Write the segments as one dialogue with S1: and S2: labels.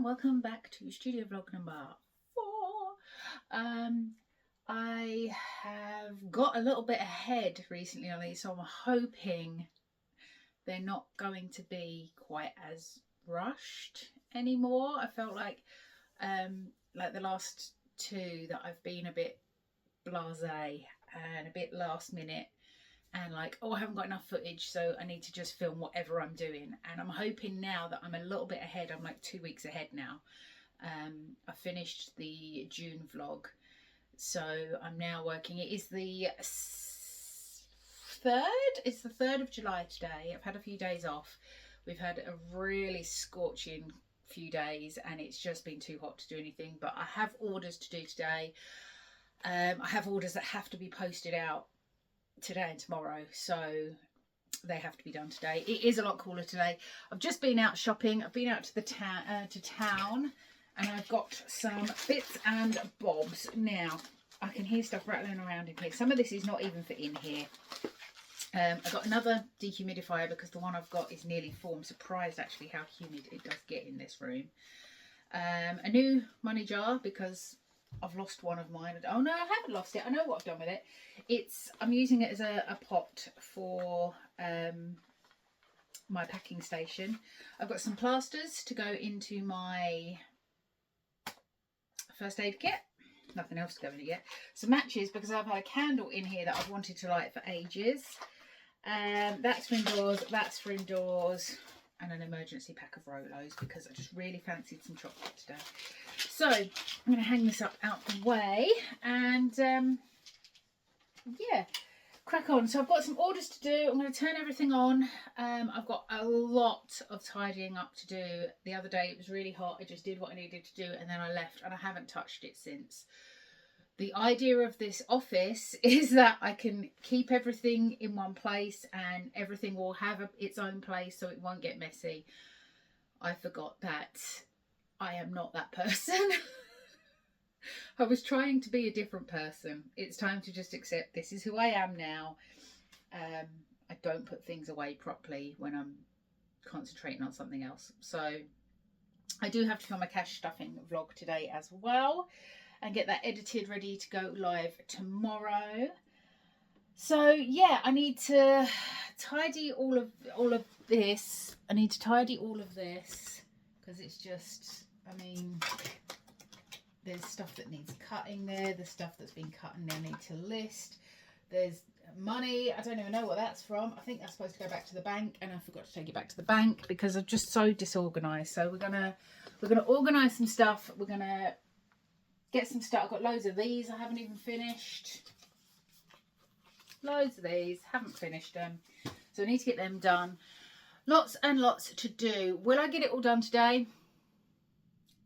S1: welcome back to studio vlog number 4. I have got a little bit ahead recently on these, so I'm hoping they're not going to be quite as rushed anymore. I felt like the last 2 that I've been a bit blasé and a bit last minute, and like, oh, I haven't got enough footage, so I need to just film whatever I'm doing. And I'm hoping now that I'm a little bit ahead. I'm like 2 weeks ahead now. I finished the June vlog, so I'm now working. It is the 3rd. It's the 3rd of July today. I've had a few days off. We've had a really scorching few days and it's just been too hot to do anything, but I have orders to do today. I have orders that have to be posted out today and tomorrow, so they have to be done today. It is a lot cooler today. I've just been out shopping. I've been out to the town and I've got some bits and bobs. Now I can hear stuff rattling around in here. Some of this is not even for in here. I've got another dehumidifier because the one I've got is nearly full. I'm surprised actually how humid it does get in this room. A new money jar because I've lost one of mine. Oh no, I haven't lost it. I know what I've done with it. I'm using it as a pot for my packing station. I've got some plasters to go into my first aid kit. Nothing else to go in it yet. Some matches because I've had a candle in here that I've wanted to light for ages. That's for indoors. That's for indoors. And an emergency pack of Rolos because I just really fancied some chocolate today. So I'm going to hang this up out the way and yeah, crack on. So I've got some orders to do. I'm going to turn everything on. I've got a lot of tidying up to do. The other day it was really hot. I just did what I needed to do and then I left and I haven't touched it since. The idea of this office is that I can keep everything in one place and everything will have its own place so it won't get messy. I forgot that I am not that person. I was trying to be a different person. It's time to just accept this is who I am now. I don't put things away properly when I'm concentrating on something else. So I do have to film a cash stuffing vlog today as well and get that edited ready to go live tomorrow. So yeah, I need to tidy all of this. I need to tidy all of this because it's just, I mean, there's stuff that needs cutting there. The stuff that's been cut and now need to list. There's money. I don't even know what that's from. I think that's supposed to go back to the bank and I forgot to take it back to the bank because I'm just so disorganized. So we're gonna organize some stuff. We're gonna get some stuff. I've got loads of these I haven't even finished. Loads of these, haven't finished them. So I need to get them done. Lots and lots to do. Will I get it all done today?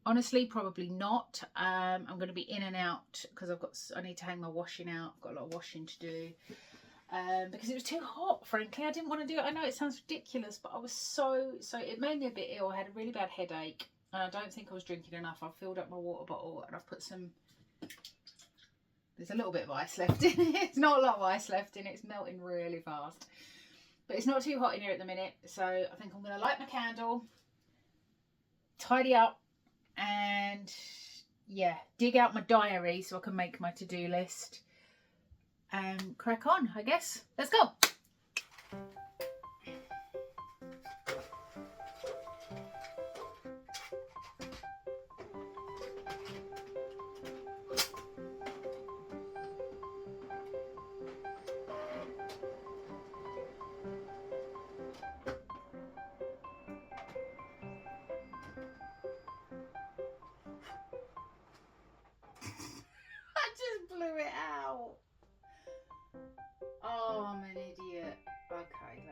S1: Honestly, probably not. I'm going to be in and out because I need to hang my washing out. I've got a lot of washing to do. Because it was too hot, frankly. I didn't want to do it. I know it sounds ridiculous, but I was so it made me a bit ill. I had a really bad headache. And I don't think I was drinking enough. I've filled up my water bottle and I've put some... There's a little bit of ice left in it. It's not a lot of ice left in it. It's melting really fast. But it's not too hot in here at the minute. So I think I'm going to light my candle, tidy up, and yeah, dig out my diary so I can make my to-do list and crack on, I guess. Let's go. Blew it out. Oh, I'm an idiot. Okay,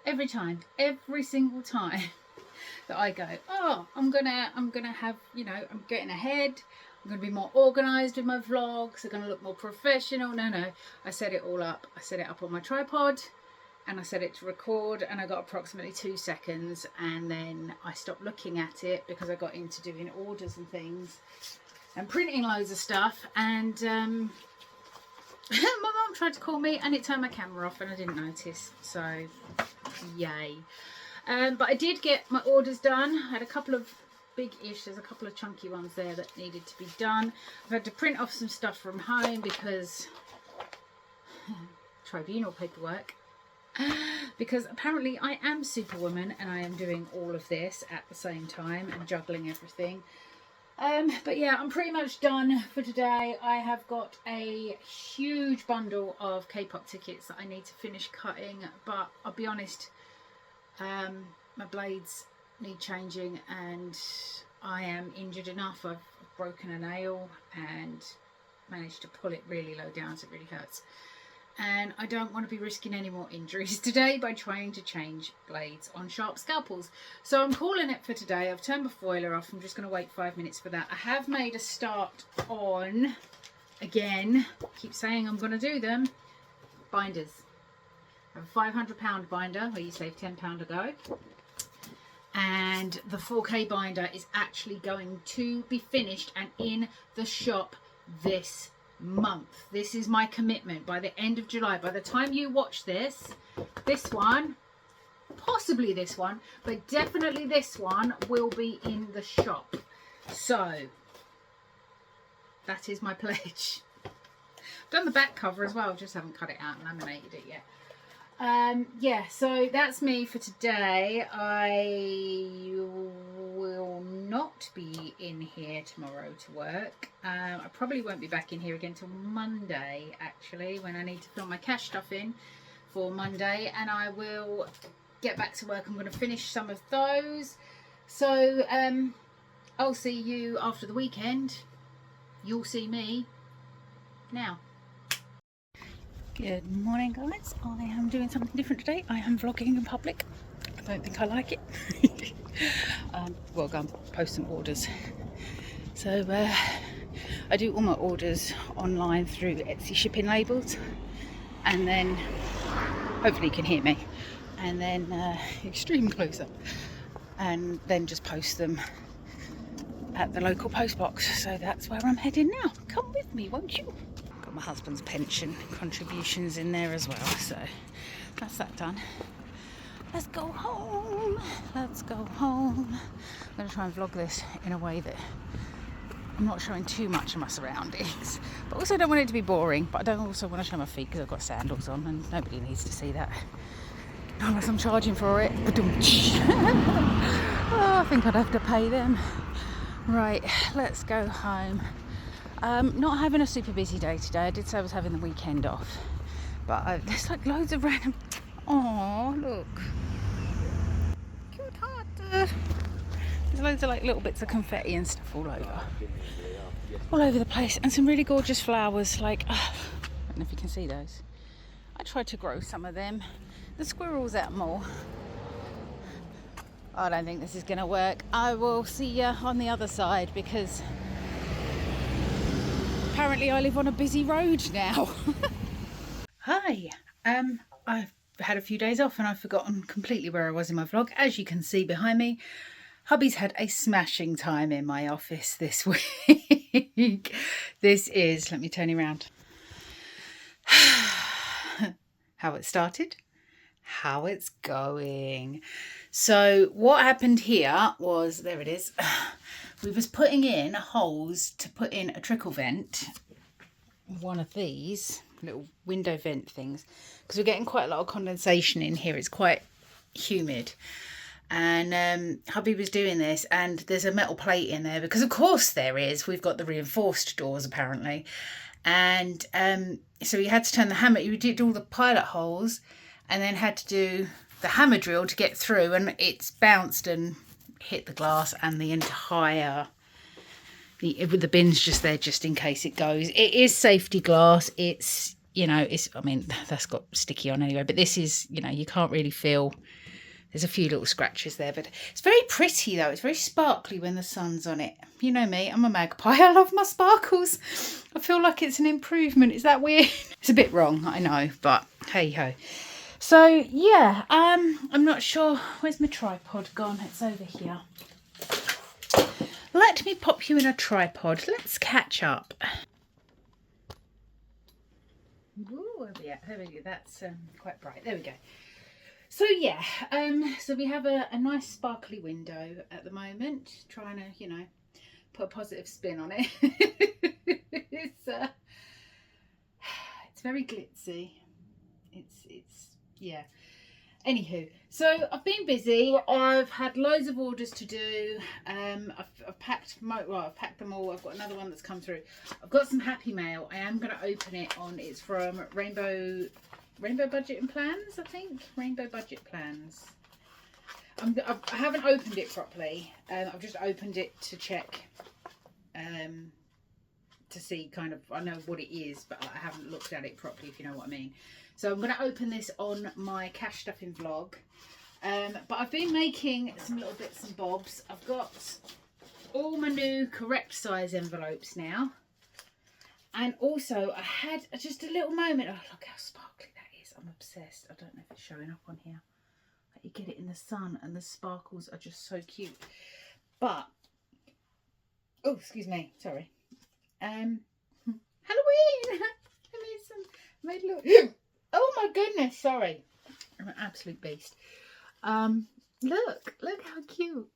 S1: every single time that I go, oh, I'm gonna have, you know, I'm getting ahead, I'm gonna be more organized with my vlogs, they're gonna look more professional. No, I set it all up. I set it up on my tripod and I set it to record, and I got approximately 2 seconds, and then I stopped looking at it because I got into doing orders and things and printing loads of stuff. And my mum tried to call me and it turned my camera off and I didn't notice, so yay. But I did get my orders done. I had a couple of big-ish, there's a couple of chunky ones there that needed to be done. I've had to print off some stuff from home because tribunal paperwork, because apparently I am Superwoman and I am doing all of this at the same time and juggling everything. But yeah, I'm pretty much done for today. I have got a huge bundle of K-pop tickets that I need to finish cutting, but I'll be honest, my blades need changing and I am injured enough. I've broken a nail and managed to pull it really low down, so it really hurts. And I don't want to be risking any more injuries today by trying to change blades on sharp scalpels. So I'm calling it for today. I've turned my foiler off. I'm just going to wait 5 minutes for that. I have made a start on, again, keep saying I'm going to do them, binders. I have a £500 binder where you save £10 a go. And the 4K binder is actually going to be finished and in the shop this month. This is my commitment. By the end of July, by the time you watch this one, possibly this one, but definitely this one will be in the shop. So that is my pledge. I've done the back cover as well, just haven't cut it out and laminated it yet. Yeah, so that's me for today. I will not be in here tomorrow to work. I probably won't be back in here again till Monday, actually, when I need to fill my cash stuff in for Monday, and I will get back to work. I'm going to finish some of those. So I'll see you after the weekend. You'll see me now. Good morning, guys. I am doing something different today. I am vlogging in public. I don't think I like it. Well, go and post some orders. So I do all my orders online through Etsy shipping labels, and then hopefully you can hear me, and then extreme close up, and then just post them at the local post box. So that's where I'm heading now. Come with me, won't you? Got my husband's pension contributions in there as well, so that's that done. Let's go home. Let's go home. I'm going to try and vlog this in a way that I'm not showing too much of my surroundings, but also don't want it to be boring, but I don't also want to show my feet because I've got sandals on and nobody needs to see that unless I'm charging for it. Oh, I think I'd have to pay them. Right, let's go home. Not having a super busy day today. I did say I was having the weekend off, but there's like loads of random. Oh, look, cute heart. There's loads of like little bits of confetti and stuff all over the place, and some really gorgeous flowers. Like, I don't know if you can see those. I tried to grow some of them. The squirrels ate them all. I don't think this is going to work. I will see you on the other side because apparently I live on a busy road now. Hi, I've had a few days off and I've forgotten completely where I was in my vlog. As you can see behind me, hubby's had a smashing time in my office this week. This is, let me turn you around. How it started, how it's going. So what happened here was, there it is. We was putting in holes to put in a trickle vent, one of these little window vent things, because we're getting quite a lot of condensation in here. It's quite humid, and hubby was doing this, and there's a metal plate in there because of course there is. We've got the reinforced doors apparently, and so he had to turn the hammer. He did all the pilot holes and then had to do the hammer drill to get through, and it's bounced and hit the glass and the entire, with the bins just there just in case it goes. It is safety glass. It's, you know, it's, I mean, that's got sticky on anyway, but this is, you know, you can't really feel, there's a few little scratches there, but it's very pretty though. It's very sparkly when the sun's on it. You know me, I'm a magpie. I love my sparkles. I feel like it's an improvement. Is that weird? It's a bit wrong, I know, but hey ho. So yeah, I'm not sure. Where's my tripod gone? It's over here. Let me pop you in a tripod. Let's catch up. Ooh, where are we at? There we go. That's quite bright. There we go. So yeah, so we have a nice sparkly window at the moment, trying to, you know, put a positive spin on it. It's very glitzy. It's yeah. Anywho, so I've been busy. I've had loads of orders to do. I've packed I've packed them all. I've got another one that's come through. I've got some happy mail. I am going to open it on. It's from Rainbow Budget and Plans, I think. Rainbow Budget Plans. I haven't opened it properly. I've just opened it to check, to see kind of, I know what it is, but I haven't looked at it properly, if you know what I mean. So I'm going to open this on my cash stuffing vlog. But I've been making some little bits and bobs. I've got all my new correct size envelopes now. And also I had just a little moment. Oh, look how sparkly that is. I'm obsessed. I don't know if it's showing up on here. Like, you get it in the sun and the sparkles are just so cute. But, oh, excuse me. Sorry. Halloween. I made a little... Oh my goodness, sorry. I'm an absolute beast. Look how cute.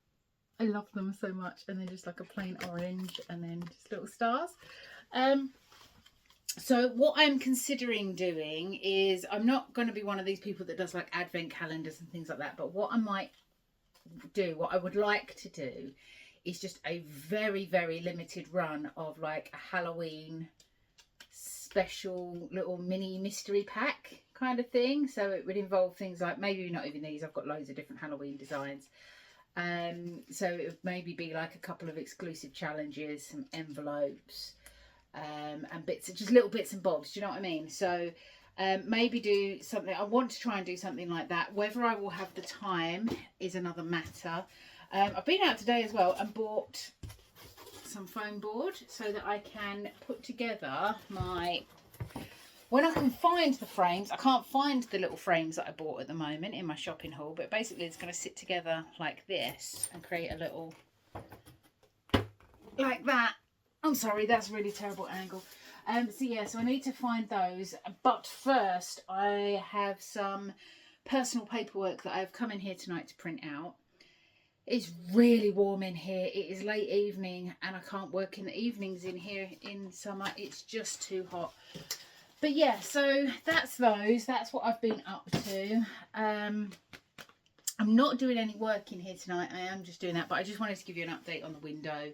S1: I love them so much. And then just like a plain orange and then just little stars. So what I'm considering doing is, I'm not going to be one of these people that does like advent calendars and things like that. But what I might do, what I would like to do, is just a very, very limited run of like a Halloween special little mini mystery pack kind of thing. So it would involve things like, maybe not even these, I've got loads of different Halloween designs. So it would maybe be like a couple of exclusive challenges, some envelopes, and bits, just little bits and bobs, do you know what I mean? So maybe do something, I want to try and do something like that. Whether I will have the time is another matter. I've been out today as well and bought some foam board so that I can put together my, when I can find the frames, I can't find the little frames that I bought at the moment in my shopping haul, but basically it's going to sit together like this and create a little, like that. I'm sorry, that's a really terrible angle. So yeah, so I need to find those, but first I have some personal paperwork that I've come in here tonight to print out. It's really warm in here. It is late evening and I can't work in the evenings in here in summer. It's just too hot. But yeah, so that's those. That's what I've been up to. I'm not doing any work in here tonight. I am just doing that. But I just wanted to give you an update on the window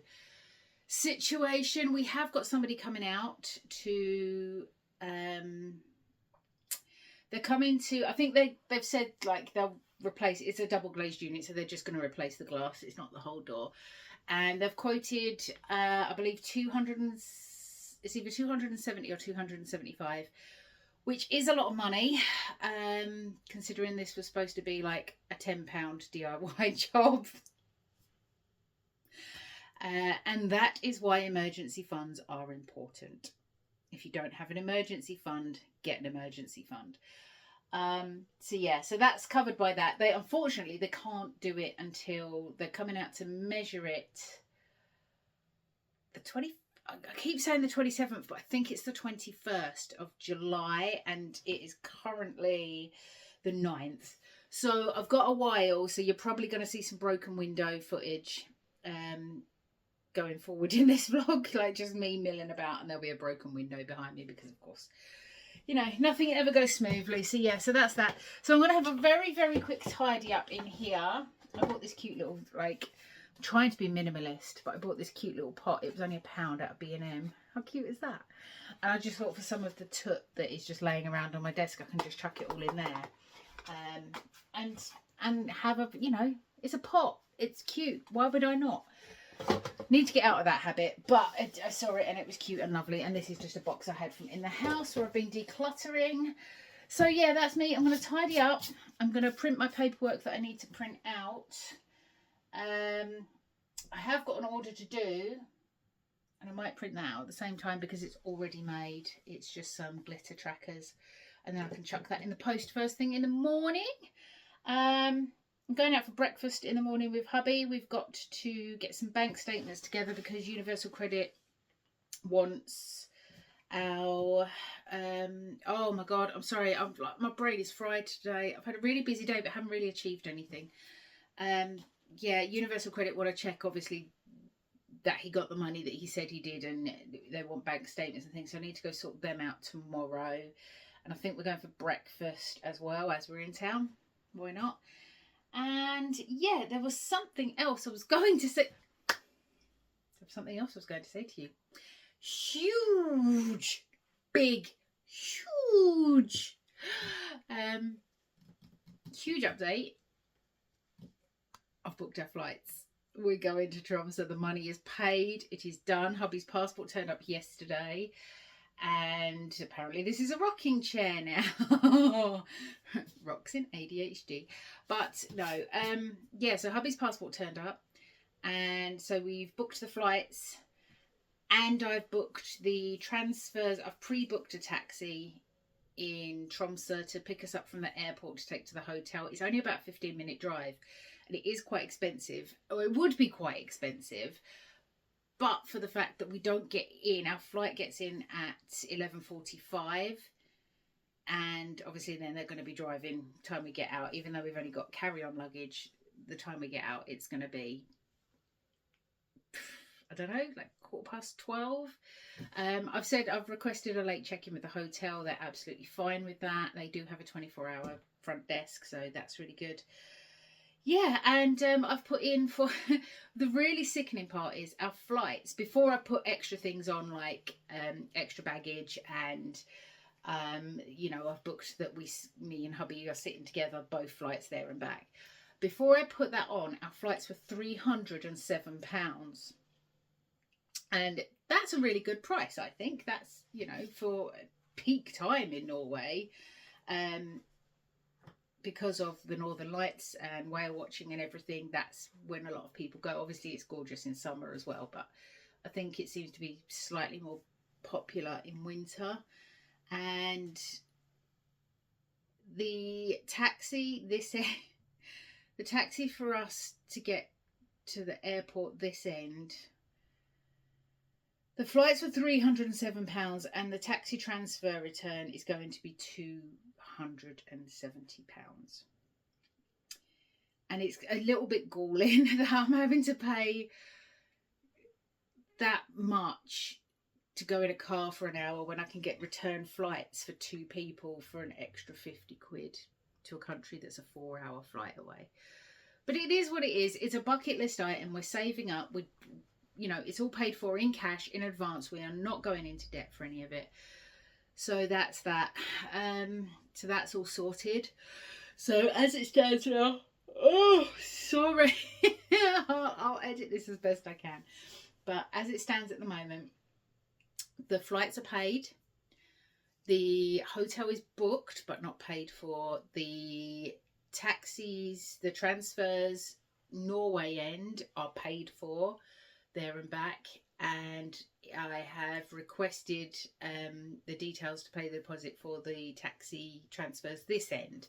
S1: situation. We have got somebody coming out to... they're coming to... I think they've said like they'll replace, it's a double glazed unit, so they're just going to replace the glass, it's not the whole door. And they've quoted I believe it's either 270 or 275, which is a lot of money, considering this was supposed to be like a £10 DIY job. And that is why emergency funds are important. If you don't have an emergency fund, get an emergency fund. So yeah, so that's covered by that. They unfortunately they can't do it until they're coming out to measure it the 20, I keep saying the 27th, but I think it's the 21st of July, and it is currently the 9th. So I've got a while, so you're probably going to see some broken window footage going forward in this vlog, like just me milling about, and there'll be a broken window behind me because of course, you know, nothing ever goes smoothly. So yeah, so that's that. So I'm going to have a very, very quick tidy up in here. I bought this cute little, like, I'm trying to be minimalist, but I bought this cute little pot. It was only £1 out of B&M. How cute is that? And I just thought for some of the toot that is just laying around on my desk, I can just chuck it all in there. And have a, you know, it's a pot. It's cute. Why would I not? Need to get out of that habit, but I saw it and it was cute and lovely. And this is just a box I had from in the house where I've been decluttering. So yeah, that's me. I'm going to tidy up. I'm going to print my paperwork that I need to print out. I have got an order to do, and I might print that out at the same time because it's already made. It's just some glitter trackers, and then I can chuck that in the post first thing in the morning. I'm going out for breakfast in the morning with hubby. We've got to get some bank statements together because Universal Credit wants our oh my god, I'm sorry, my brain is fried today. I've had a really busy day but haven't really achieved anything. Yeah, Universal Credit want to check obviously that he got the money that he said he did, and they want bank statements and things, so I need to go sort them out tomorrow. And I think we're going for breakfast as well as we're in town. Why not? And yeah, there was something else I was going to say. To you. Huge, big, huge, huge update. I've booked our flights. We're going to Tromsø. The money is paid. It is done. Hubby's passport turned up yesterday. And apparently this is a rocking chair now. Rocks in ADHD. But no, yeah, so hubby's passport turned up. And so we've booked the flights. And I've booked the transfers. I've pre-booked a taxi in Tromsø to pick us up from the airport to take to the hotel. It's only about a 15-minute drive. And it is quite expensive. Or it would be quite expensive. But for the fact that we don't get in, our flight gets in at 11:45, and obviously then they're going to be driving time we get out. Even though we've only got carry-on luggage, the time we get out, it's going to be, I don't know, like 12:15. I've requested a late check-in with the hotel. They're absolutely fine with that. They do have a 24-hour front desk, so that's really good. Yeah, and I've put in for the really sickening part is our flights. Before I put extra things on, like extra baggage, and you know, I've booked that me and hubby are sitting together, both flights there and back. Before I put that on, our flights were £307, and that's a really good price. I think that's, you know, for peak time in Norway. Because of the Northern Lights and whale watching and everything, that's when a lot of people go. Obviously it's gorgeous in summer as well, but I think it seems to be slightly more popular in winter. And the taxi the taxi for us to get to the airport this end, the flights were £307, and the taxi transfer return is going to be £270. And it's a little bit galling that I'm having to pay that much to go in a car for an hour when I can get return flights for 2 people for an extra 50 quid to a country that's a 4-hour flight away. But it is what it is. It's a bucket list item. We're saving up. You know, it's all paid for in cash in advance. We are not going into debt for any of it. So that's that. So that's all sorted. So as it stands now, oh, sorry. I'll edit this as best I can. But as it stands at the moment, the flights are paid. The hotel is booked but not paid for. The taxis, the transfers, Norway end are paid for, there and back. And I have requested the details to pay the deposit for the taxi transfers this end.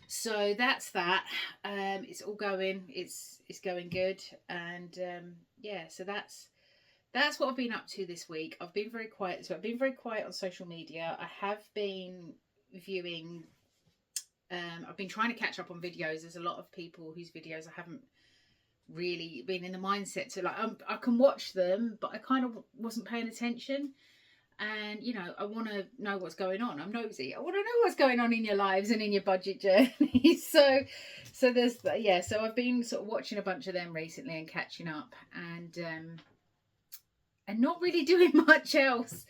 S1: So that's that. It's all going. It's going good. And yeah, so that's what I've been up to this week. I've been very quiet. So I've been very quiet on social media. I have been viewing. I've been trying to catch up on videos. There's a lot of people whose videos I haven't really been in the mindset to, like, I can watch them, but I kind of wasn't paying attention. And you know, I want to know what's going on. I'm nosy. I want to know what's going on in your lives and in your budget journey. so there's, yeah, so I've been sort of watching a bunch of them recently and catching up, and not really doing much else.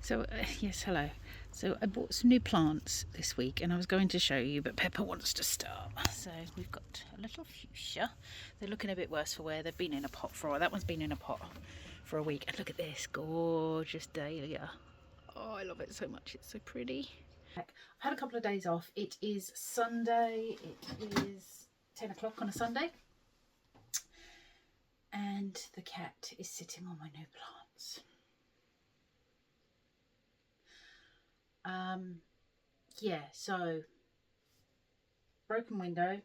S1: So yes, hello. So I bought some new plants this week and I was going to show you, but Pepper wants to start. So we've got a little fuchsia. They're looking a bit worse for wear. They've been in a pot for a while. That one's been in a pot for a week. And look at this gorgeous dahlia. Oh, I love it so much. It's so pretty. I've had a couple of days off. It is Sunday. It is 10 o'clock on a Sunday. And the cat is sitting on my new plants. Yeah, so broken window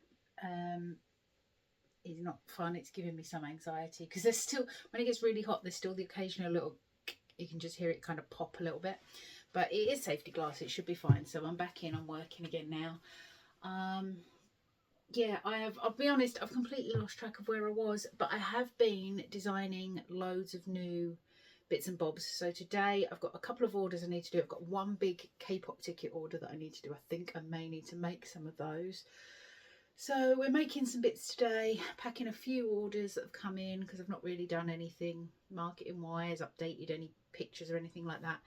S1: is not fun. It's giving me some anxiety because there's still, when it gets really hot, there's still the occasional little, you can just hear it kind of pop a little bit, but it is safety glass. It should be fine. So I'm back in, I'm working again now. Yeah, I'll be honest, I've completely lost track of where I was, but I have been designing loads of new bits and bobs. So today I've got a couple of orders I need to do. I've got one big K-pop ticket order that I need to do. I think I may need to make some of those. So we're making some bits today, packing a few orders that have come in because I've not really done anything marketing wise, updated any pictures or anything like that.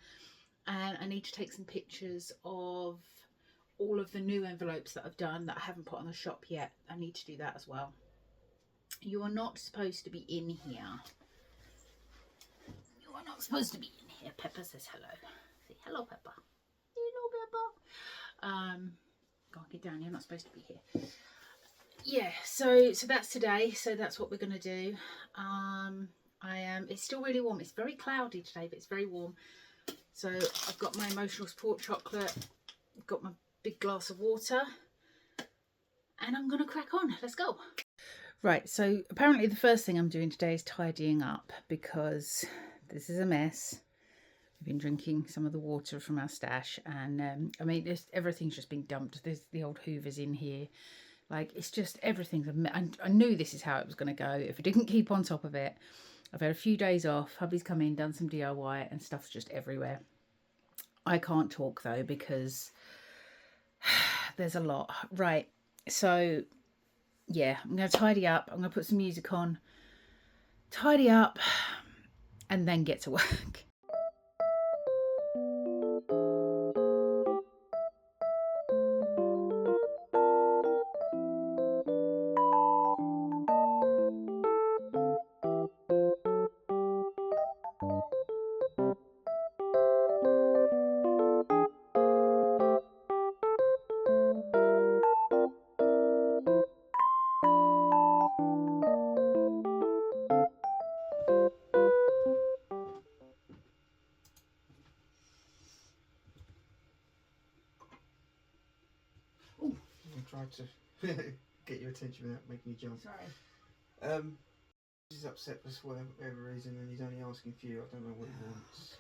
S1: And I need to take some pictures of all of the new envelopes that I've done that I haven't put on the shop yet. I need to do that as well. You are not supposed to be in here. You are not supposed to be in here. Pepper says hello. Say hello, Pepper. Hello, Pepper. Go on, get down. You're not supposed to be here. Yeah, so that's today. So that's what we're gonna do. It's still really warm. It's very cloudy today, but it's very warm. So I've got my emotional support chocolate. I've got my big glass of water, and I'm gonna crack on. Let's go. Right, so apparently the first thing I'm doing today is tidying up because this is a mess. We've been drinking some of the water from our stash, and I mean, everything's just been dumped. There's the old hoovers in here. Like, it's just, everything's a mess. I knew this is how it was going to go if I didn't keep on top of it. I've had a few days off. Hubby's come in, done some DIY, and stuff's just everywhere. I can't talk though because there's a lot. Right, so yeah, I'm going to tidy up. I'm going to put some music on, tidy up, and then get to work.
S2: Tried to get your attention without making you jump.
S1: Sorry.
S2: He's upset for whatever reason, and he's only asking for you. I don't know what he wants.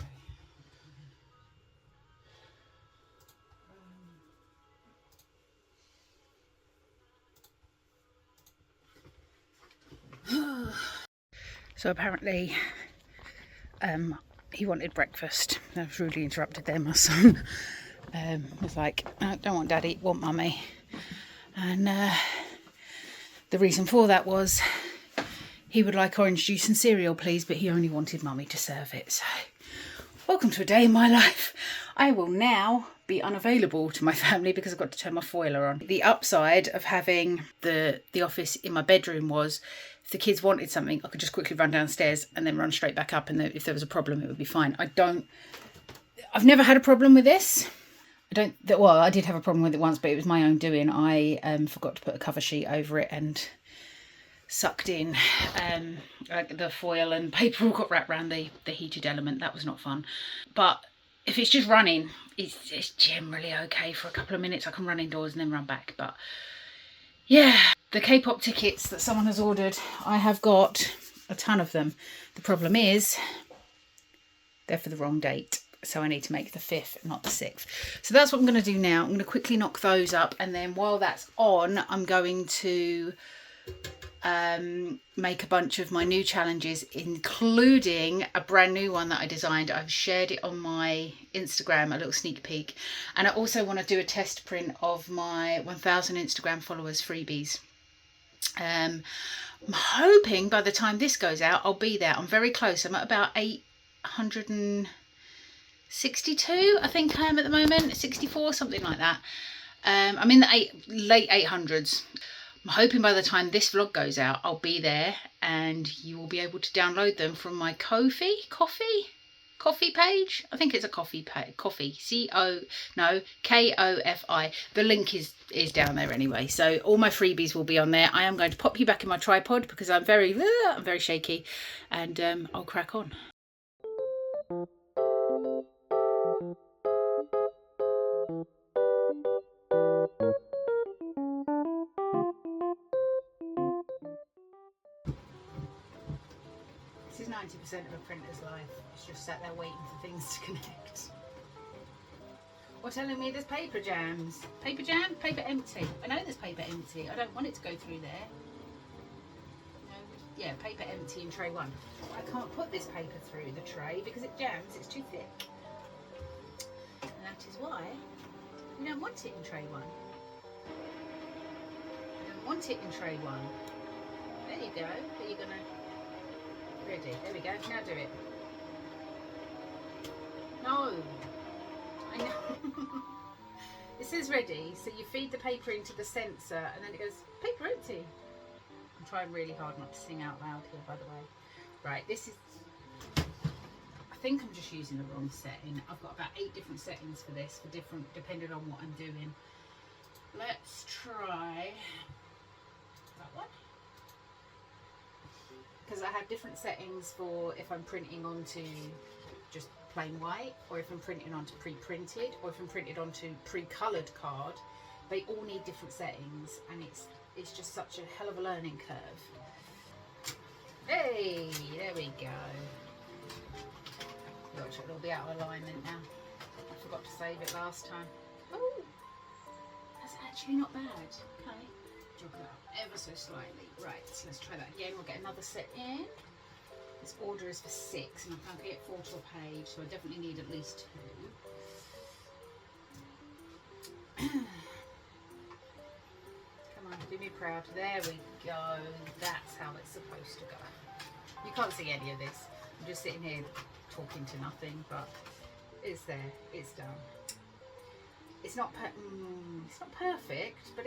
S1: Okay. So apparently, he wanted breakfast. I was rudely interrupted there. My son was like, "I don't want Daddy, want Mummy," and the reason for that was he would like orange juice and cereal, please, but he only wanted Mummy to serve it. So, welcome to a day in my life. I will now be unavailable to my family because I've got to turn my foiler on. The upside of having the office in my bedroom was if the kids wanted something, I could just quickly run downstairs and then run straight back up, and if there was a problem, it would be fine. I've never had a problem with this. Well, I did have a problem with it once, but it was my own doing. I forgot to put a cover sheet over it and sucked in the foil, and paper all got wrapped around the heated element. That was not fun. But if it's just running, it's generally okay for a couple of minutes. I can run indoors and then run back. But yeah, the K-pop tickets that someone has ordered, I have got a ton of them. The problem is they're for the wrong date. So I need to make the 5th, not the 6th. So that's what I'm going to do now. I'm going to quickly knock those up. And then while that's on, I'm going to make a bunch of my new challenges, including a brand new one that I designed. I've shared it on my Instagram, a little sneak peek. And I also want to do a test print of my 1,000 Instagram followers freebies. I'm hoping by the time this goes out, I'll be there. I'm very close. I'm at about 800 and 62, I think I am at the moment, 64, something like that. I'm in the late 800s. I'm hoping by the time this vlog goes out, I'll be there and you will be able to download them from my coffee page. I think it's a coffee. Kofi. The link is down there anyway. So all my freebies will be on there. I am going to pop you back in my tripod because I'm very shaky, and I'll crack on. This is 90% of a printer's life. It's just sat there waiting for things to connect. Or telling me there's paper jams. Paper jam? Paper empty. I know there's paper empty. I don't want it to go through there. No, yeah, paper empty in tray 1. I can't put this paper through the tray because it jams. It's too thick. And that is why we don't want it in tray 1. We don't want it in tray 1. There you go. Are you gonna... Ready. There we go. Now do it. No. I know. It says ready, so you feed the paper into the sensor and then it goes, paper empty. I'm trying really hard not to sing out loud here, by the way. Right, this is... I think I'm just using the wrong setting. I've got about 8 different settings for this, depending on what I'm doing. Let's try that one. Because I have different settings for if I'm printing onto just plain white, or if I'm printing onto pre-printed, or if I'm printed onto pre-coloured card. They all need different settings, and it's just such a hell of a learning curve. Hey, there we go. Watch, it'll be out of alignment now. I forgot to save it last time. Oh, that's actually not bad. Okay. Jog that up ever so slightly. Right, so let's try that again. We'll get another set in. This order is for 6 and I can't get 4 to a page, so I definitely need at least 2. Come on, do me proud. There we go. That's how it's supposed to go. You can't see any of this. I'm just sitting here talking to nothing, but it's there. It's done. It's not perfect, but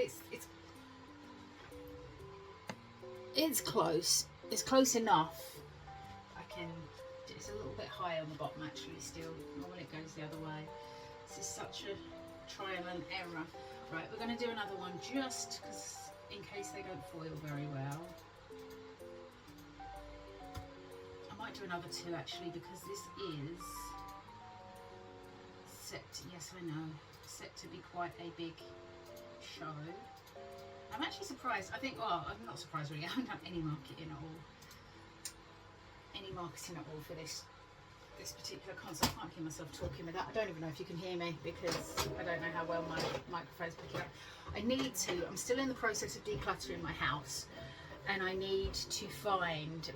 S1: it's close. It's close enough. It's a little bit high on the bottom actually still. Normally it goes the other way. This is such a trial and error. Right, we're going to do another one just because in case they don't foil very well. I might do another 2 actually because this is set to, yes I know, set to be quite a big show. I'm actually surprised. I think, well, I'm not surprised really. I haven't done any marketing at all. For this particular console. I can't hear myself talking with that. I don't even know if you can hear me because I don't know how well my microphone's picking up. I'm still in the process of decluttering my house, and I need to find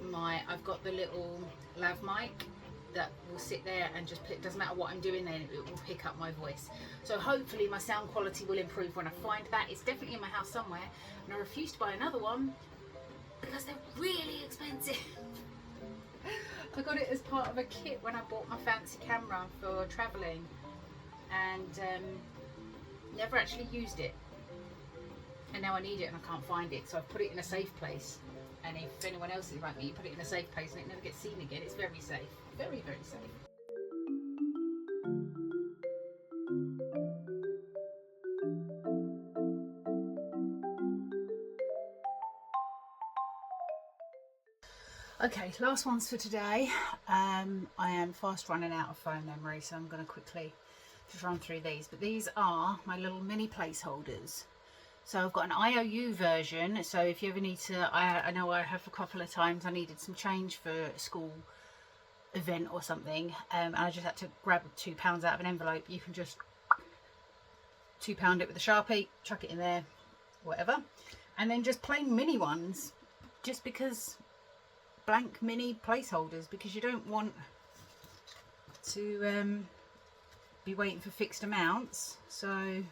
S1: I've got the little lav mic that will sit there and just it doesn't matter what I'm doing then, it will pick up my voice. So hopefully my sound quality will improve when I find that. It's definitely in my house somewhere, and I refuse to buy another one because they're really expensive. I got it as part of a kit when I bought my fancy camera for travelling, and never actually used it, and now I need it and I can't find it, so I've put it in a safe place. And if anyone else is like me, you put it in a safe place and it never gets seen again. It's very safe, very safe. Okay, last ones for today. I am fast running out of phone memory, so I'm going to quickly just run through these. But these are my little mini placeholders. So I've got an IOU version, so if you ever need to, I know I have a couple of times I needed some change for a school event or something, and I just had to grab £2 out of an envelope. You can just £2 it with a Sharpie, chuck it in there, whatever. And then just plain mini ones, just because... blank mini placeholders, because you don't want to be waiting for fixed amounts. So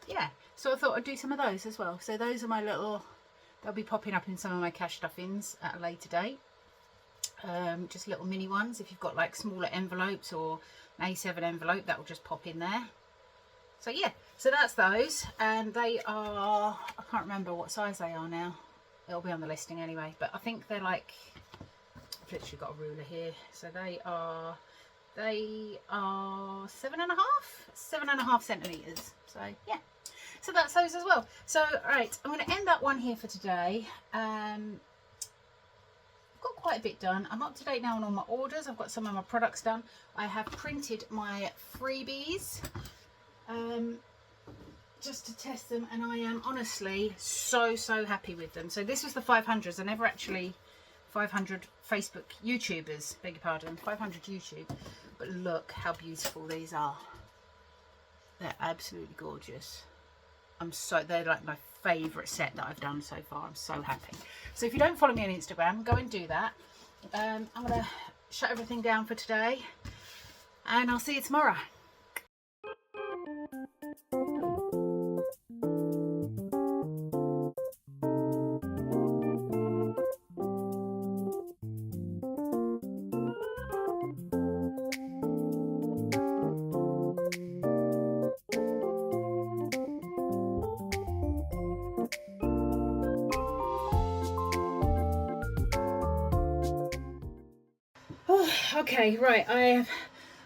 S1: yeah, so I thought I'd do some of those as well. So those are my little, they'll be popping up in some of my cash stuffings at a later date. just little mini ones. If you've got like smaller envelopes or an A7 envelope, that will just pop in there. So yeah, so that's those, and they are, I can't remember what size they are now. It'll be on the listing anyway, but I think they're like, I've literally got a ruler here. So they are 7.5 centimeters. So yeah, so that's those as well. So all right, I'm going to end that one here for today. I've got quite a bit done. I'm up to date now on all my orders. I've got some of my products done. I have printed my freebies just to test them, and I am honestly so happy with them. So this was the 500s. I never actually 500 Facebook YouTubers, beg your pardon, 500 YouTube, but look how beautiful these are. They're absolutely gorgeous. They're like my favourite set that I've done so far. I'm so happy. So if you don't follow me on Instagram, go and do that. I'm going to shut everything down for today, and I'll see you tomorrow. Okay, right,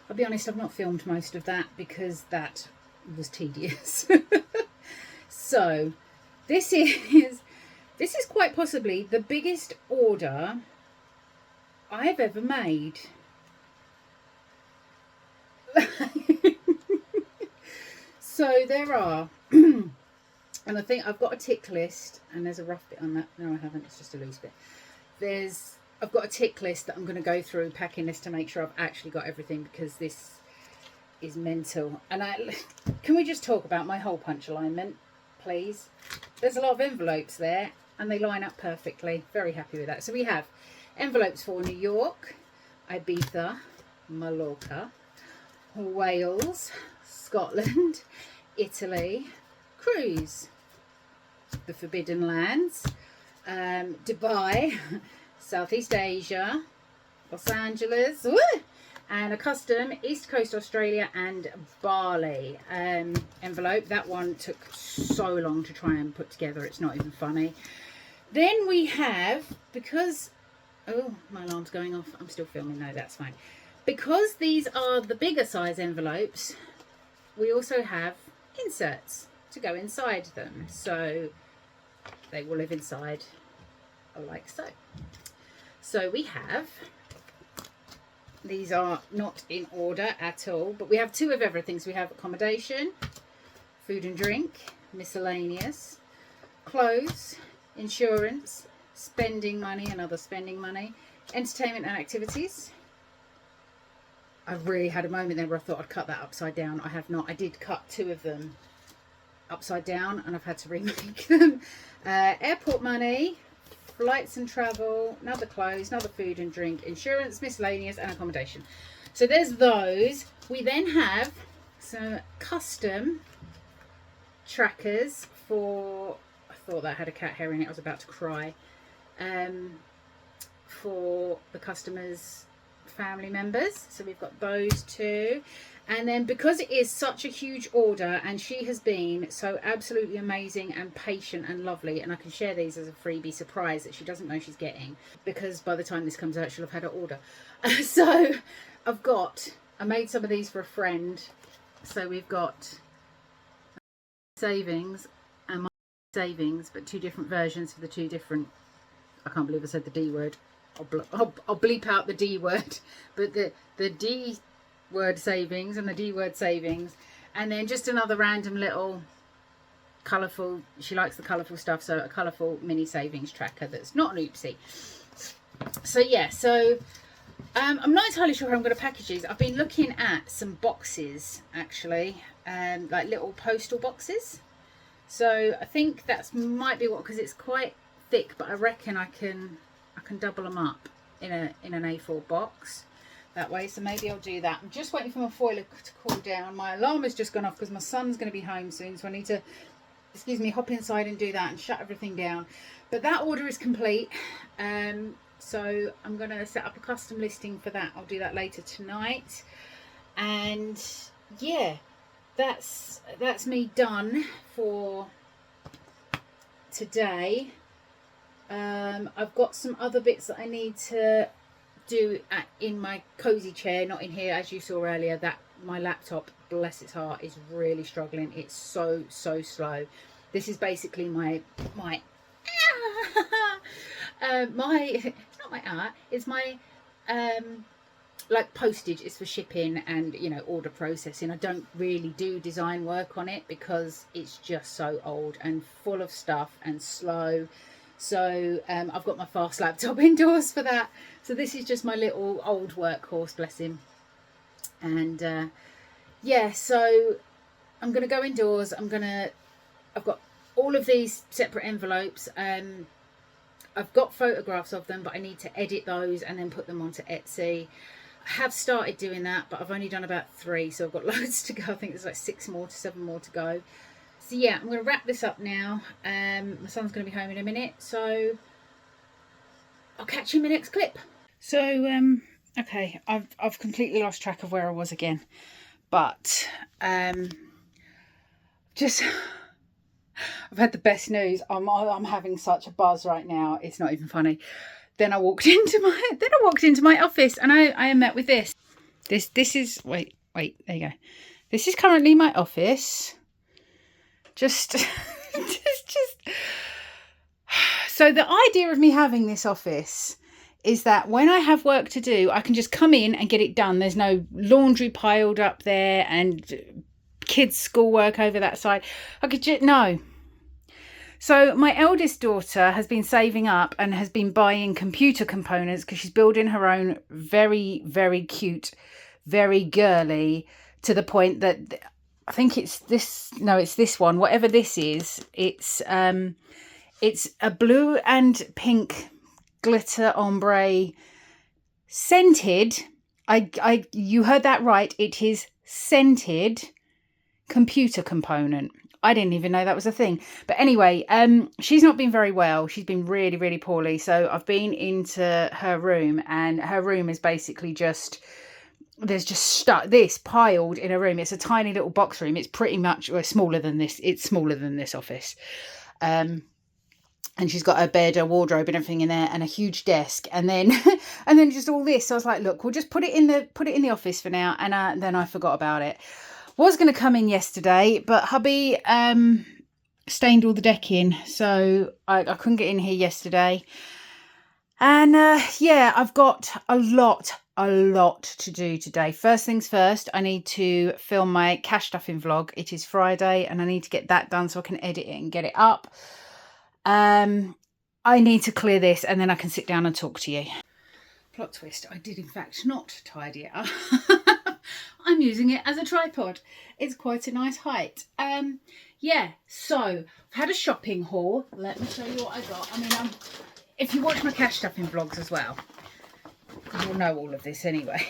S1: I'll be honest, I've not filmed most of that because that was tedious. So this is quite possibly the biggest order I've ever made. So there are and I think I've got a tick list, and there's a rough bit on that. No, I haven't, it's just a loose bit. I've got a tick list that I'm going to go through packing this to make sure I've actually got everything, because this is mental. And can we just talk about my hole punch alignment, please? There's a lot of envelopes there and they line up perfectly. Very happy with that. So we have envelopes for New York, Ibiza, Mallorca, Wales, Scotland, Italy, cruise, the Forbidden Lands, Dubai, Southeast Asia, Los Angeles, woo! And a custom East Coast Australia and Bali envelope. That one took so long to try and put together, it's not even funny. Then we have, because, oh, my alarm's going off, I'm still filming, no, that's fine. Because these are the bigger size envelopes, we also have inserts to go inside them. So they will live inside like so. So we have, these are not in order at all, but we have two of everything. So we have accommodation, food and drink, miscellaneous, clothes, insurance, spending money and other spending money, entertainment and activities. I really had a moment there where I thought I'd cut that upside down. I have not. I did cut two of them upside down and I've had to remake them. Airport money, flights and travel, another clothes, another food and drink, insurance, miscellaneous and accommodation. So there's those. We then have some custom trackers for, I thought that had a cat hair in it, I was about to cry, for the customers' family members. So we've got those two. And then because it is such a huge order and she has been so absolutely amazing and patient and lovely, and I can share these as a freebie surprise that she doesn't know she's getting, because by the time this comes out she'll have had her order. So I made some of these for a friend. So we've got savings and my savings, but two different versions for the two different, I can't believe I said the D word. I'll bleep out the D word, but the D word savings and the D word savings, and then just another random little colourful, she likes the colourful stuff, so a colourful mini savings tracker that's not an oopsie. So yeah, so I'm not entirely sure how I'm going to package these. I've been looking at some boxes actually, like little postal boxes. So I think that's might be what, because it's quite thick, but I reckon I can double them up in an A4 box that way. So maybe I'll do that. I'm just waiting for my foil to cool down. My alarm has just gone off because my son's going to be home soon, so I need to, excuse me, hop inside and do that and shut everything down. But that order is complete. So I'm going to set up a custom listing for that. I'll do that later tonight. And yeah, that's me done for today. I've got some other bits that I need to do in my cozy chair, not in here, as you saw earlier. That my laptop, bless its heart, is really struggling. It's so slow. This is basically my it's not my art, it's my like postage. It's for shipping and, you know, order processing. I don't really do design work on it because it's just so old and full of stuff and slow. So I've got my fast laptop indoors for that. So this is just my little old workhorse, bless him. And yeah, so I'm going to go indoors. I've got all of these separate envelopes. I've got photographs of them, but I need to edit those and then put them onto Etsy. I have started doing that, but I've only done about 3, so I've got loads to go. I think there's like 7 more to go. So yeah, I'm going to wrap this up now. My son's going to be home in a minute, so I'll catch you in my next clip. So okay, I've completely lost track of where I was again, but just I've had the best news. I'm having such a buzz right now. It's not even funny. Then I walked into my office and I am met with this. This is wait, there you go. This is currently my office. Just so the idea of me having this office is that when I have work to do, I can just come in and get it done. There's no laundry piled up there and kids' schoolwork over that side. I could just, no. So my eldest daughter has been saving up and has been buying computer components because she's building her own very, very cute, very girly, to the point that I think it's this, no, it's this one, whatever this is, it's a blue and pink glitter ombre scented, you heard that right, it is scented computer component. I didn't even know that was a thing. But anyway, she's not been very well. She's been really, really poorly. So I've been into her room, and her room is basically just, there's just this piled in a room. It's a tiny little box room. It's pretty much, well, smaller than this. It's smaller than this office. And she's got her bed, her wardrobe and everything in there, and a huge desk. And then and then just all this. So I was like, look, we'll just put it in the office for now. And then I forgot about it. Was going to come in yesterday, but hubby stained all the decking, so I couldn't get in here yesterday. And yeah, I've got a lot to do today. First things first, I need to film my cash stuffing vlog. It is Friday and I need to get that done so I can edit it and get it up. I need to clear this and then I can sit down and talk to you. Plot twist, I did in fact not tidy it up. I'm using it as a tripod. It's quite a nice height. Yeah, so I've had a shopping haul. Let me show you what I got. I mean, if you watch my cash stuffing vlogs as well, you'll know all of this anyway.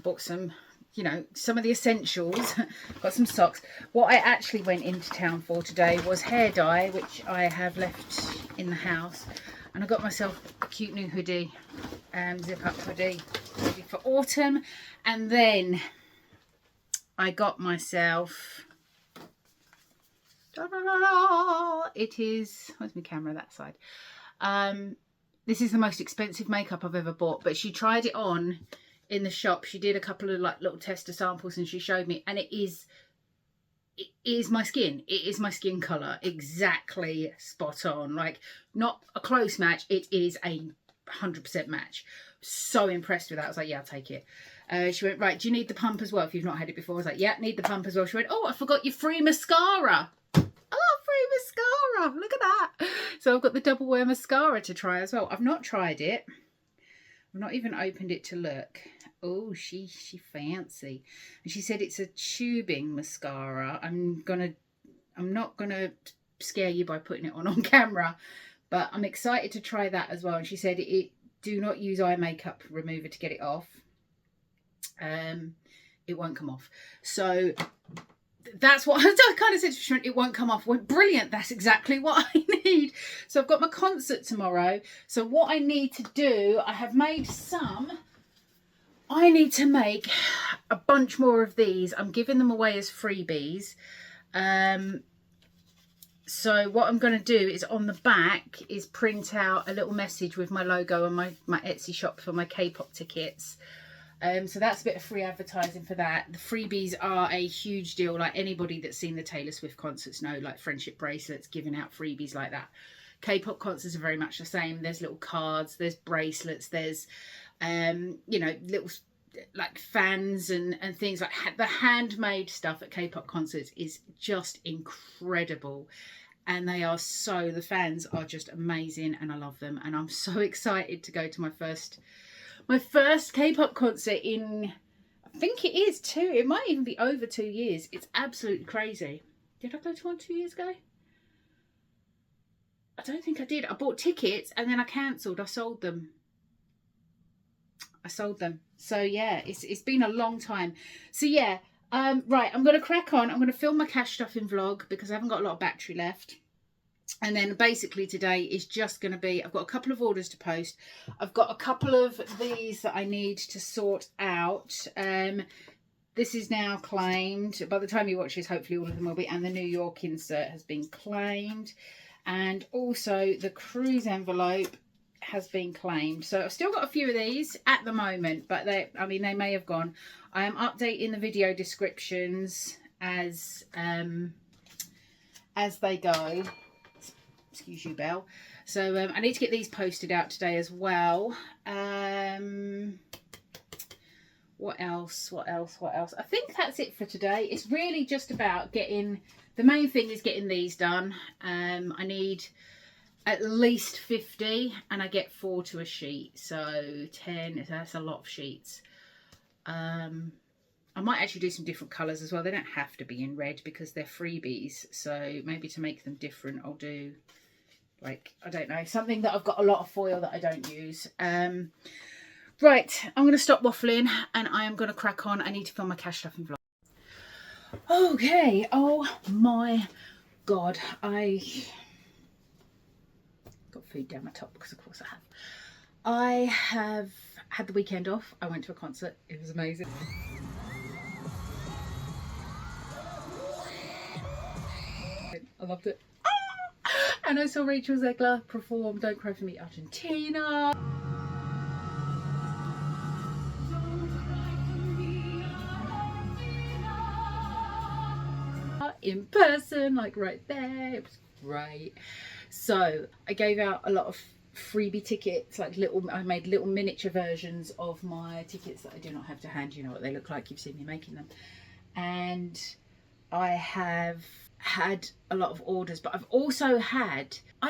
S1: Bought some, you know, some of the essentials. Got some socks. What I actually went into town for today was hair dye, which I have left in the house. And I got myself a cute new hoodie, zip up hoodie, ready for autumn. And then I got myself, it is, where's my camera, that side. This is the most expensive makeup I've ever bought, but she tried it on in the shop. She did a couple of like little tester samples and she showed me, and it is my skin. It is my skin colour, exactly spot on. Like, not a close match, it is a 100% match. So impressed with that. I was like, yeah, I'll take it. She went, right, do you need the pump as well if you've not had it before? I was like, yeah, need the pump as well. She went, oh, I forgot your free mascara. Oh, free mascara, look at that. So I've got the double wear mascara to try as well. I've not tried it. I've not even opened it to look. Oh, she fancy. And she said it's a tubing mascara. I'm not gonna scare you by putting it on camera, but I'm excited to try that as well. And she said do not use eye makeup remover to get it off. It won't come off. So that's what I kind of said to Sharon, it won't come off. I went, brilliant, that's exactly what I need. So I've got my concert tomorrow. So what I need to do, I have made some. I need to make a bunch more of these. I'm giving them away as freebies. So what I'm going to do is on the back is print out a little message with my logo and my Etsy shop for my K-pop tickets. So that's a bit of free advertising for that. The freebies are a huge deal. Like anybody that's seen the Taylor Swift concerts know, like friendship bracelets, giving out freebies like that. K-pop concerts are very much the same. There's little cards, there's bracelets, there's, you know, little like fans and things like the handmade stuff at K-pop concerts is just incredible. And they are so, the fans are just amazing and I love them. And I'm so excited to go to my first K-pop concert in, I think it is it might even be over 2 years. It's absolutely crazy. Did I go to one 2 years ago? I don't think I did. I bought tickets and then I cancelled. I sold them. So yeah, it's been a long time. So yeah, right, I'm going to crack on. I'm going to film my cash stuffing vlog because I haven't got a lot of battery left. And then basically today is just going to be, I've got a couple of orders to post. I've got a couple of these that I need to sort out. This is now claimed. By the time you watch this, hopefully all of them will be. And the New York insert has been claimed. And also the cruise envelope has been claimed. So I've still got a few of these at the moment, but they may have gone. I am updating the video descriptions as they go. Excuse you, Belle. So I need to get these posted out today as well. What else? I think that's it for today. It's really just about getting, the main thing is getting these done. I need at least 50 and I get 4 to a sheet. So 10, that's a lot of sheets. I might actually do some different colours as well. They don't have to be in red because they're freebies. So maybe to make them different, I'll do, like, I don't know, something that I've got a lot of foil that I don't use. Right, I'm going to stop waffling and I am going to crack on. I need to film my cash stuffing vlog. Okay, oh my God, I got food down my top because of course I have. I have had the weekend off. I went to a concert. It was amazing. I loved it. And I saw Rachel Zegler perform Don't Cry For Me Argentina. In person, like right there. It was great. So I gave out a lot of freebie tickets, like I made little miniature versions of my tickets that I do not have to hand. You know what they look like, you've seen me making them. And I have had a lot of orders, but I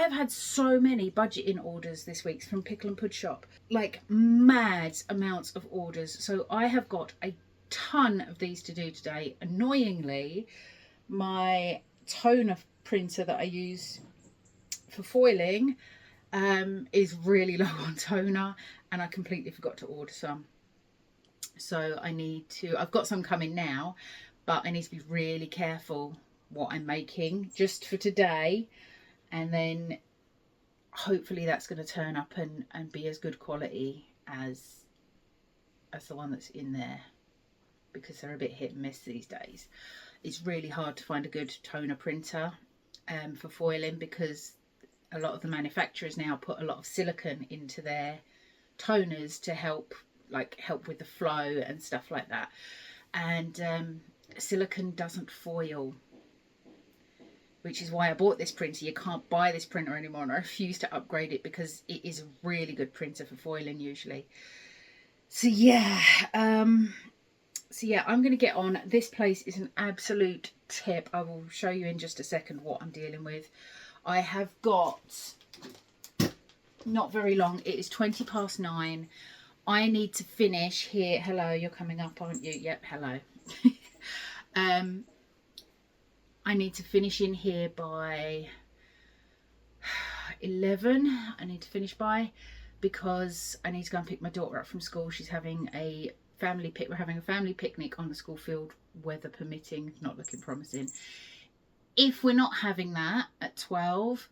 S1: have had so many budgeting orders this week from Pickle&Pud shop, like mad amounts of orders. So I have got a ton of these to do today. Annoyingly, my toner printer that I use for foiling is really low on toner and I completely forgot to order some. So I've got some coming now, but I need to be really careful what I'm making just for today, and then hopefully that's going to turn up and be as good quality as the one that's in there, because they're a bit hit and miss these days. It's really hard to find a good toner printer for foiling, because a lot of the manufacturers now put a lot of silicone into their toners to help with the flow and stuff like that. And silicone doesn't foil, which is why I bought this printer. You can't buy this printer anymore, and I refuse to upgrade it because it is a really good printer for foiling usually. So yeah, I'm going to get on. This place is an absolute tip. I will show you in just a second what I'm dealing with. I have got not very long. It is 9:20. I need to finish here. Hello, you're coming up, aren't you? Yep, hello. I need to finish in here by 11. I need to finish by, because I need to go and pick my daughter up from school. She's having a we're having a family picnic on the school field, weather permitting, not looking promising. If we're not having that at 12,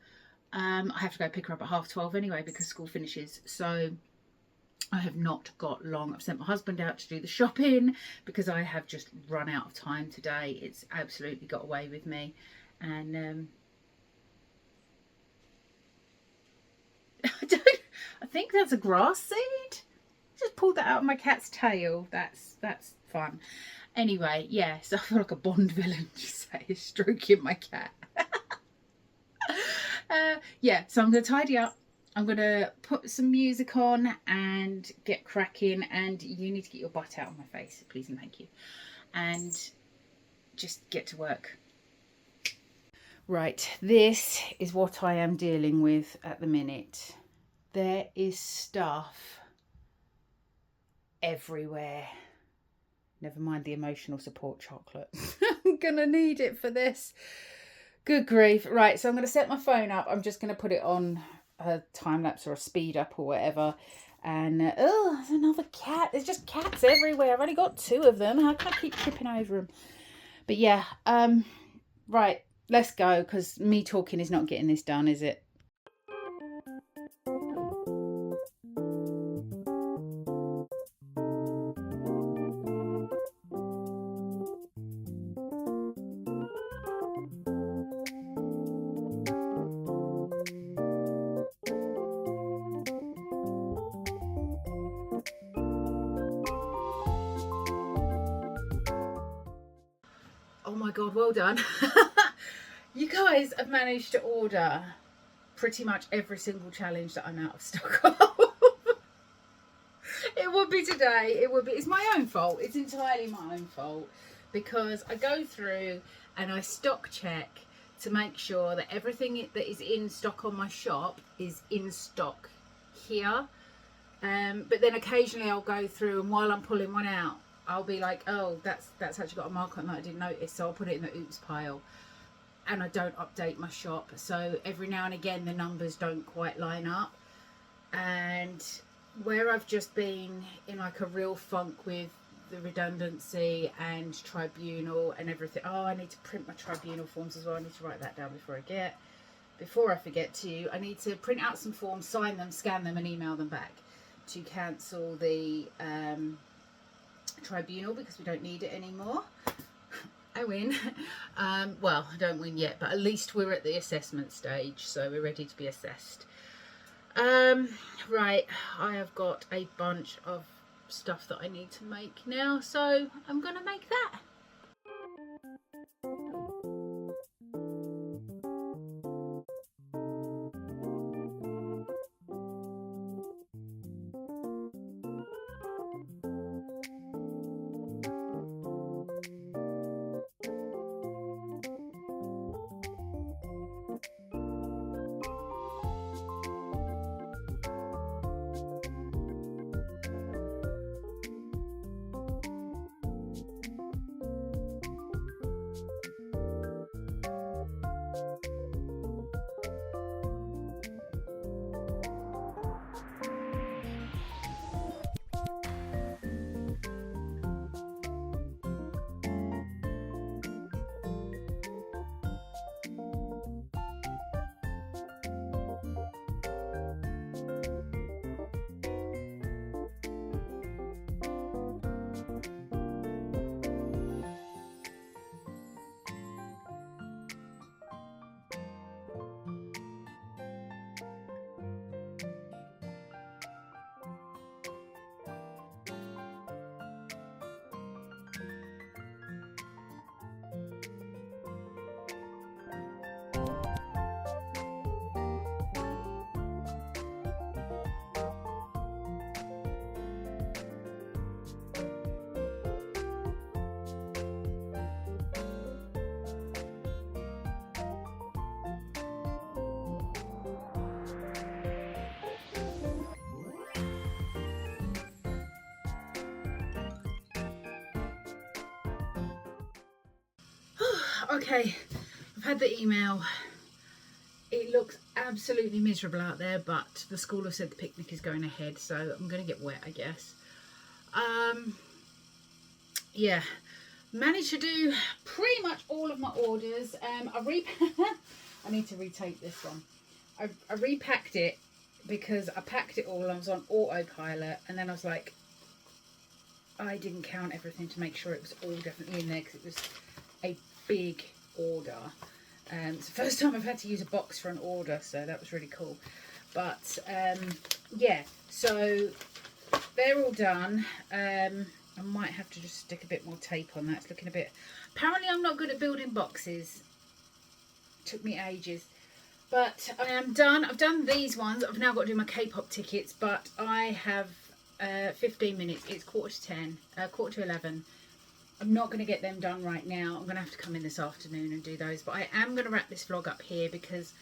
S1: I have to go pick her up at 12:30 anyway, because school finishes. So I have not got long. I've sent my husband out to do the shopping because I have just run out of time today. It's absolutely got away with me. And I think that's a grass seed. Just pulled that out of my cat's tail. That's fun. Anyway, yeah, so I feel like a Bond villain just sat here stroking my cat. Yeah, so I'm going to tidy up. I'm going to put some music on and get cracking. And you need to get your butt out of my face, please and thank you. And just get to work. Right, this is what I am dealing with at the minute. There is stuff everywhere. Never mind the emotional support chocolate. I'm gonna need it for this. Good grief. Right, so I'm gonna set my phone up. I'm just gonna put it on a time lapse or a speed up or whatever. And oh, there's another cat. There's just cats everywhere. I've only got 2 of them. How can I keep tripping over them? But yeah, right, let's go, because me talking is not getting this done, is it? Oh my god, well done. You guys have managed to order pretty much every single challenge that I'm out of stock of. It would be today. It would be. It's my own fault. It's entirely my own fault, because I go through and I stock check to make sure that everything that is in stock on my shop is in stock here. But then occasionally I'll go through, and while I'm pulling one out, I'll be like, oh, that's actually got a mark on that I didn't notice, so I'll put it in the oops pile. And I don't update my shop, so every now and again the numbers don't quite line up. And where I've just been in like a real funk with the redundancy and tribunal and everything. Oh, I need to print my tribunal forms as well. I need to write that down before I forget to. I need to print out some forms, sign them, scan them and email them back to cancel the tribunal, because we don't need it anymore. I win. Well, I don't win yet, but at least we're at the assessment stage, so we're ready to be assessed. Right, I have got a bunch of stuff that I need to make now, so I'm gonna make that. Okay, I've had the email. It looks absolutely miserable out there, but the school have said the picnic is going ahead, so I'm going to get wet, I guess. yeah, managed to do pretty much all of my orders. I need to retake this one. I repacked it because I packed it all. I was on autopilot, and then I was like, I didn't count everything to make sure it was all definitely in there because it was a big order. It's the first time I've had to use a box for an order, so that was really cool. But yeah, so they're all done. I might have to just stick a bit more tape on that. It's looking a bit... Apparently I'm not good at building boxes. Took me ages. But I am done. I've done these ones. I've now got to do my K-pop tickets, but I have 15 minutes. It's 11:45. I'm not going to get them done right now. I'm going to have to come in this afternoon and do those. But I am going to wrap this vlog up here because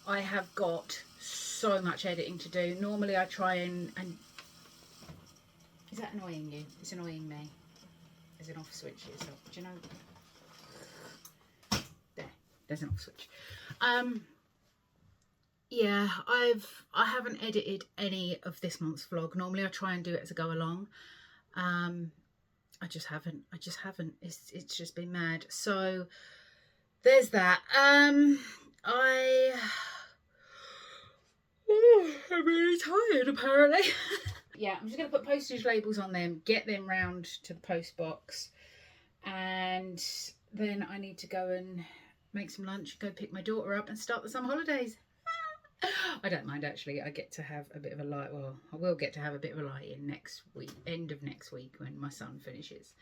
S1: I have got so much editing to do. Normally I try and is that annoying you? It's annoying me. There's an off switch here, so do you know? There's an off switch. Yeah, I haven't edited any of this month's vlog. Normally I try and do it as I go along. I just haven't. It's just been mad. So there's that. I'm really tired apparently. Yeah, I'm just going to put postage labels on them, get them round to the post box, and then I need to go and make some lunch, go pick my daughter up and start the summer holidays. I don't mind actually. I get to have a bit of a light. Well, I will get to have a bit of a light in next week, end of next week when my son finishes.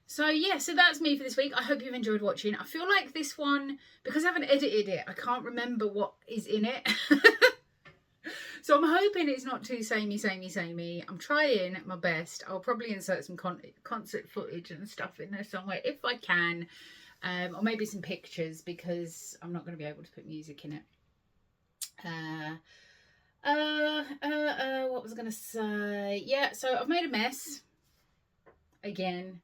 S1: So yeah, so that's me for this week. I hope you've enjoyed watching. I feel like this one, because I haven't edited it, I can't remember what is in it. So I'm hoping it's not too samey. I'm trying my best. I'll probably insert some concert footage and stuff in there somewhere if I can. Or maybe some pictures because I'm not going to be able to put music in it. What was I going to say? Yeah, so I've made a mess again,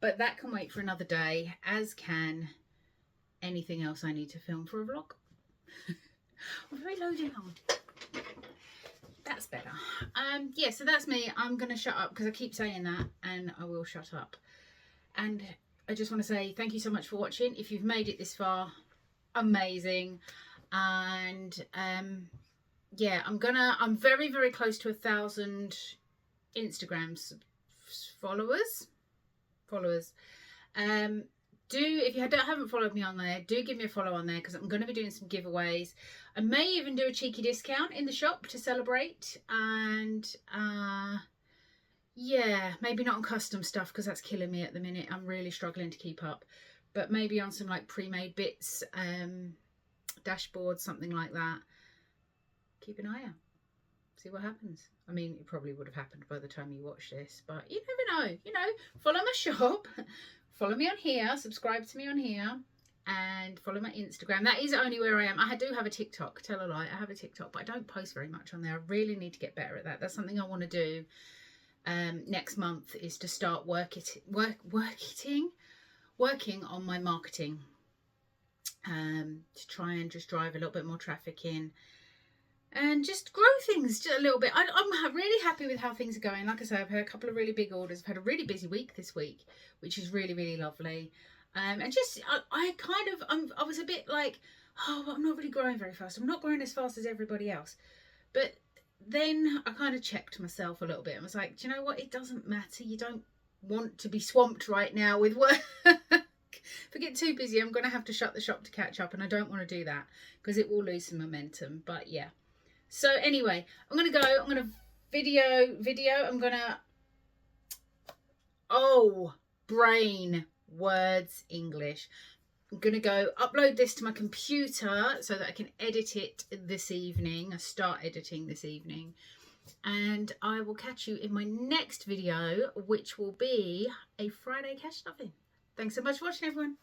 S1: but that can wait for another day, as can anything else I need to film for a vlog. I'm reloading on. That's better. Yeah, so that's me. I'm going to shut up because I keep saying that, and I will shut up. And I just want to say thank you so much for watching. If you've made it this far, amazing. And yeah, I'm very, very close to 1,000 Instagram followers. If you haven't followed me on there, do give me a follow on there because I'm going to be doing some giveaways. I may even do a cheeky discount in the shop to celebrate. And yeah, maybe not on custom stuff because that's killing me at the minute. I'm really struggling to keep up. But maybe on some like pre-made bits, dashboards, something like that. Keep an eye out. See what happens. I mean, it probably would have happened by the time you watch this, but you never know. You know, follow my shop, follow me on here, subscribe to me on here, and follow my Instagram. That is only where I am. I do have a TikTok. Tell a lie, I have a TikTok, but I don't post very much on there. I really need to get better at that. That's something I want to do next month, is to start working on my marketing, to try and just drive a little bit more traffic in and just grow things just a little bit. I'm really happy with how things are going. Like I say, I've had a couple of really big orders. I've had a really busy week this week, which is really, really lovely. And just, I was a bit like, oh, I'm not really growing very fast. I'm not growing as fast as everybody else. But then I kind of checked myself a little bit and was like, do you know what? It doesn't matter. You don't want to be swamped right now with work. If I get too busy, I'm going to have to shut the shop to catch up, and I don't want to do that because it will lose some momentum. But yeah. So anyway, I'm going to go. I'm going to video. I'm going to... Oh, brain, words, English. I'm going to go upload this to my computer so that I can edit it this evening. I start editing this evening. And I will catch you in my next video, which will be a Friday cash stuffing. Thanks so much for watching, everyone.